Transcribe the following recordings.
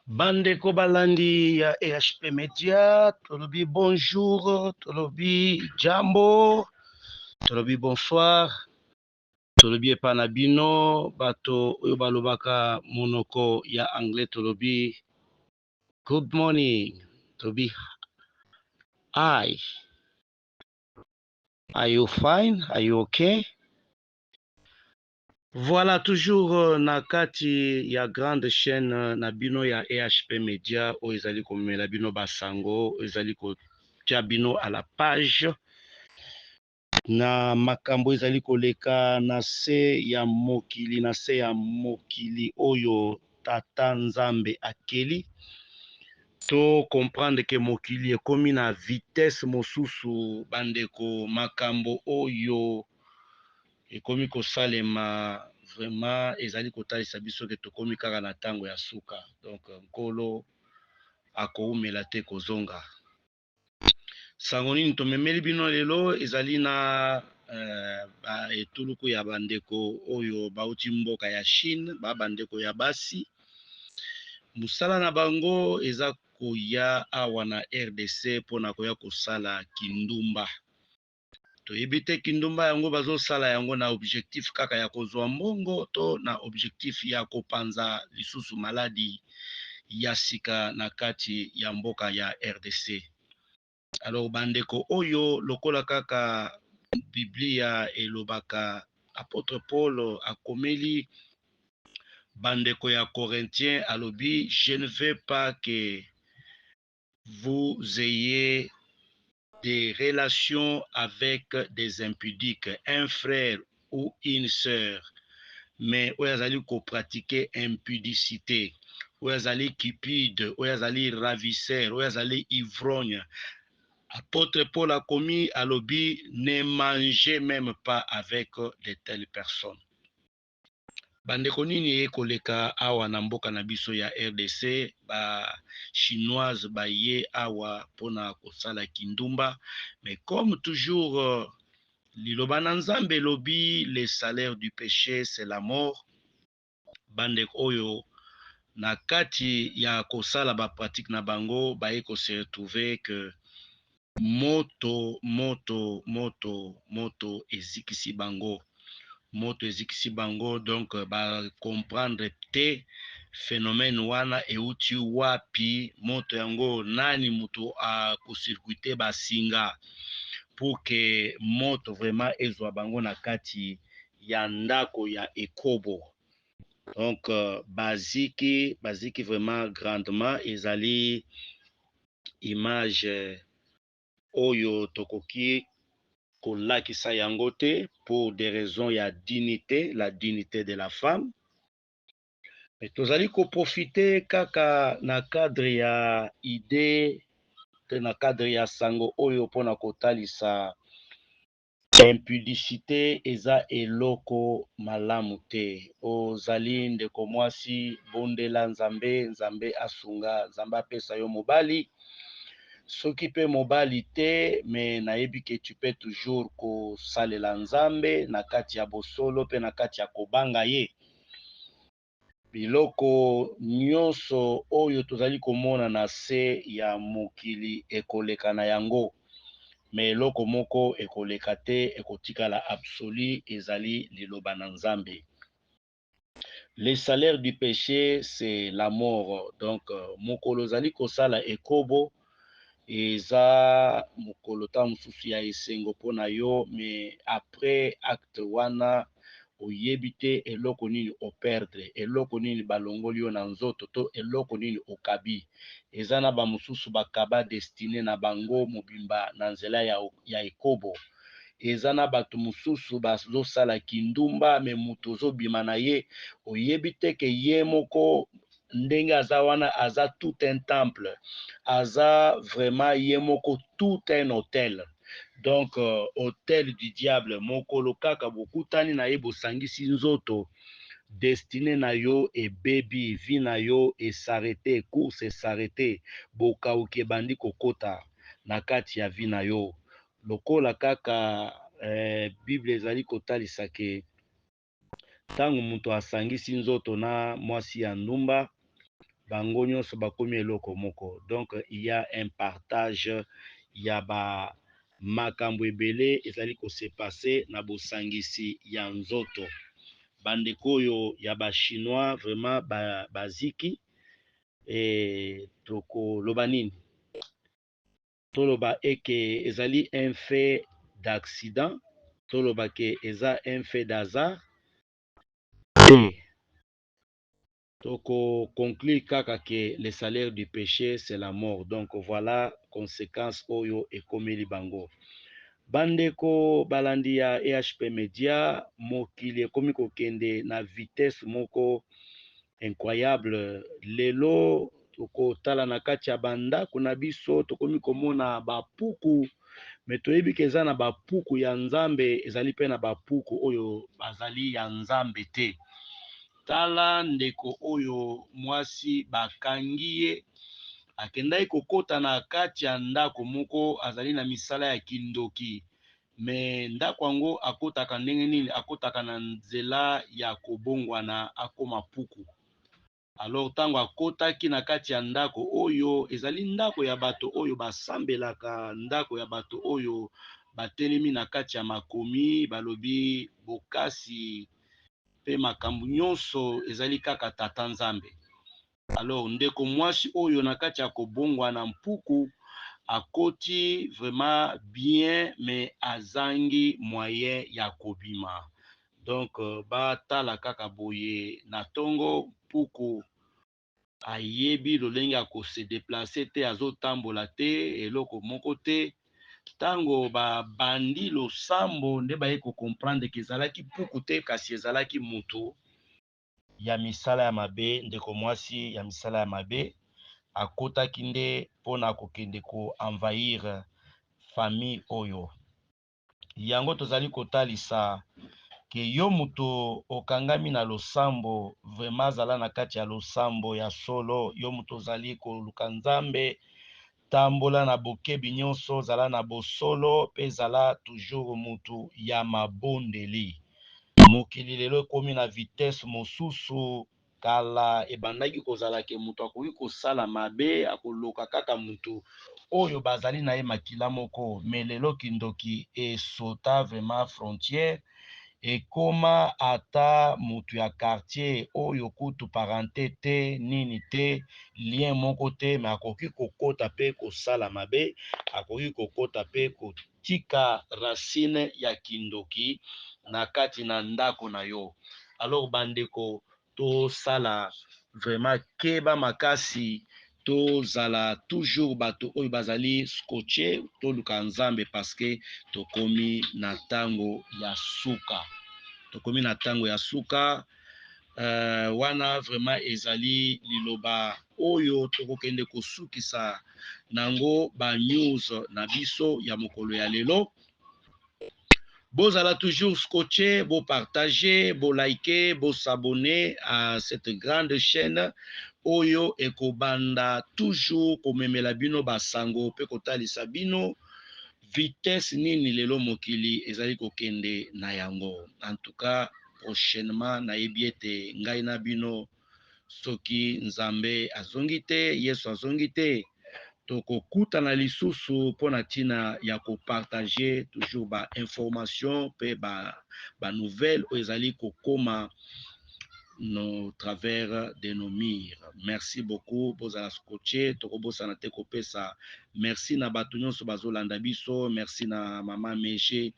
Bandeko balandi ya EHP Media, tolobi bonjour, tolobi jambo, tolobi bonsoir, tolobi epa na bino, bato oyo balobaka monoko ya anglais tolobi good morning, tolobi hi, are you fine, are you okay? Voilà, toujours na kati ya grande chaîne na bino ya EHP Media oyo ezali komela bino basango, oyo ezali kotia bino à la page na makambo ezali koleka na se ya mokili, na se ya mokili oyo tata nzambe akeli. To comprendre ke mokili ekomi na vitesse mosusu bandeko, makambo oyo ekomi kosalema vraiment ezali kotalisa biso ke tokomi kaka na ntango ya suka. Donc nkolo akoumela te kozonga. Sango nini tomemeli bino lelo ezali na etuluku ya bandeko oyo bauti mboka ya Chine, bandeko ya basi. Musala na bango eza koya awa na RDC mpona koya kosala kindumba. Toyebi te kindumba yango bazosala yango na objectif kaka ya kozwa mbongo to na objectif ya kopanza lisusu maladi ya sika na kati ya mboka ya RDC. Alors bandeko oyo lokola kaka Biblia elobaka, apôtre Paul akomeli bandeko ya Corinthiens alobi je ne veux pas que vous ayez des relations avec des impudiques, un frère ou une sœur, mais oyo azali kopratiquer impudicité, oyo azali cupide, oyo azali ravisseur, oyo azali ivrogne. Apôtre Paul a commis à l'obi, ne mangez même pas avec de telles personnes. Bandeko nini ekoleka awa na mboka na biso ya RDC, ba chinoise baye awa pona kosala kindumba, mais comme toujours liloba na nzambe lobi, le salaire du péché c'est la mort. Bandeko oyo na kati ya kosala ba pratique na bango baye ko se retrouver que moto ezikisi bango, moto ezikisi bango. Donc ba comprendre te phénomène wana euti wapi, moto yango nani muto a kosirkuite basinga pour que moto vraiment ezwa bango na kati ya ndako ya ekobo. Donc baziki vraiment grandement, ezali image oyo tokoki kolakisa yango te pour des raisons ya dignité, la dignité de la femme. Mais tozali koprofite kaka na cadre ya idée te na cadre ya sango oyo mpona kotalisa impudicité eza eloko malamu te. Ozali ndeko mwasi, bondela nzambe, nzambe asunga, nzambe apesa yo mobali. Soki pe mobali te, me nayebi ke tu peux toujours kosalela nzambe na kati ya bosolo pe na kati ya kobanga ye. Biloko nyonso oyo tozali komona na se ya mokili ekoleka na yango, me eloko moko ekoleka te, ekotikala absolu, ezali liloba na nzambe. Le salaire du péché c'est la mort. Donc mokolo ozali kosala ekobo eza mokolo ta mosusu ya esengo mpona yo, mais après acte wana oyebi te eloko nini operdre, eloko nini balongoli yo na nzoto to eloko nini okabi. Eza na bamosusu bakaba destine na bango mobimba na nzela ya ekobo. Eza na bato mosusu bazosala kindumba, me moto ozobima na ye oyebi te ke ye moko ndenge aza wana aza tout un temple, aza vraiment ye moko tout un hôtel. Donc hôtel du diable. Mokolo kaka bokutani na ye bosangisi nzoto, destiné na yo ebebi, vie na yo esarete, course esarete, bokauki ebandi kokota na kati ya vie na yo. Lokola kaka Bible ezali kotalisa ke ntango moto asangisi nzoto na mwasi ya ndumba, bango nyonso bakomi eloko moko. Donc il y a un partage ya ba makambo ebele ezali kose passe na bosangisi ya nzoto. Bandeko oyo ya ba chinois vraiment baziki tokoloba nini, toloba eke ezali un fait d'accident, toloba ke eza un fait d'hasard te, toko conclure kaka ke le salaire du péché c'est la mort. Donc voilà conséquence oyo ekomeli bango. Bandeko balandi ya EHP Media, mokili ekomi kokende na vitesse moko incroyable. Lelo tokotala na kati ya bandako na biso tokomi komona bapuku, me toyebi ke eza na bapuku ya nzambe, ezali mpe na bapuku oyo bazali ya nzambe te. Tala ndeko oyo mwasi bakangi ye akendaki kokota na kati ya ndako moko, azali na misala ya kindoki, me ndako yango akotaka ndenge nini, akotaka na nzela ya kobongwana akoma puku. Alors ntango akotaki na kati ya ndako oyo, ezali ndako ya bato oyo basambelaka, ndako ya bato oyo batelemi na kati ya makomi, balobi bokasi pe makambo nyonso ezali kaka tata nzambe. Alors ndeko mwasi oyo na kati ya kobongwana mpuku akoti vraiment bien, mais azangi moyen ya kobima. Donc batala kaka boye na tongo puku ayebi lolenge ya kose déplacer te, azotambola te, eloko moko te. Tango babandi losambo nde baye comprendre ke ezalaki puku te, kasi ezalaki mutu ya misala ya mabe. Ndeko mwasi ya misala ya mabe akotaki nde mpona kokende ko envahir famille oyo. Yango tozali kotalisa ke yo mutu okangami na losambo, vraiment zala na kati ya losambo ya solo. Yo mutu ozali koluka nzambe, tambola na bokebi nyonso, zala na bosolo pe zala toujours mutu ya mabondeli. Mokili lelo ekomi na vitesse mosusu. Kala ebandaki kozala ke mutu akoki kosala mabe, akoloka kaka mutu oyo bazali na ye makila moko, me lelo kindoki esota vraiment frontière, ekoma ata mutu ya quartier oyo kutu parenté te, nini te, lien moko te, me akoki kokota pe kosala mabe, akoki kokota pe kotika racine ya kindoki na kati na ndako na yo. Alors bandeko, tosala vraiment keba makasi, tozala toujours bato oyo bazali scotché, toluka nzambe parce que tokomi na tango ya suka, tokomi na tango ya suka. Wana vraiment ezali liloba oyo tokokende kosukisa nango ba news na biso ya mokolo ya lelo. Bozala toujours scotché, bo partager, bo liker, bo s'abonner à cette grande chaîne oyo ekobanda toujours komemela bino basango pe kotalisa bino vitesse nini lelo mokili ezali kokende na yango. En tout cas prochainement nayebi ete ngai na bino, soki nzambe azongi te, yesu azongi te, tokokutana lisusu mpona ntina ya kopartage toujours ba information pe ba nouvelle oyo ezali kokoma no travers de nos murs. Merci beaucoup, bozala scotché, tokobosana te kopesa merci na bato nyonso bazolanda biso. Merci na mama MG,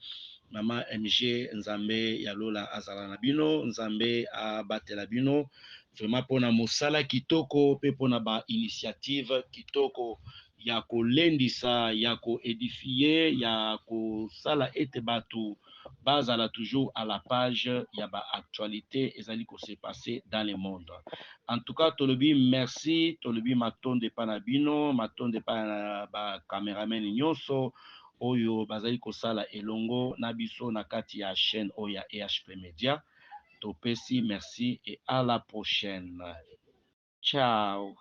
mama MG, nzambe ya lola azala na bino, nzambe abatela bino vraiment mpona mosala kitoko pe mpona ba initiative kitoko ya kolendisa, ya koedifie, ya kosala ete bato bazala toujours à la page ya ba actualité ezali ko se passer dans le monde. En tout cas tolobi merci, tolobi matonde pa na bino, matonde pa na ba cameraman nyonso oyo bazali kosala elongo na biso na kati ya chaîne oyo ya EHP Media. Topesi merci et à la prochaine. Ciao.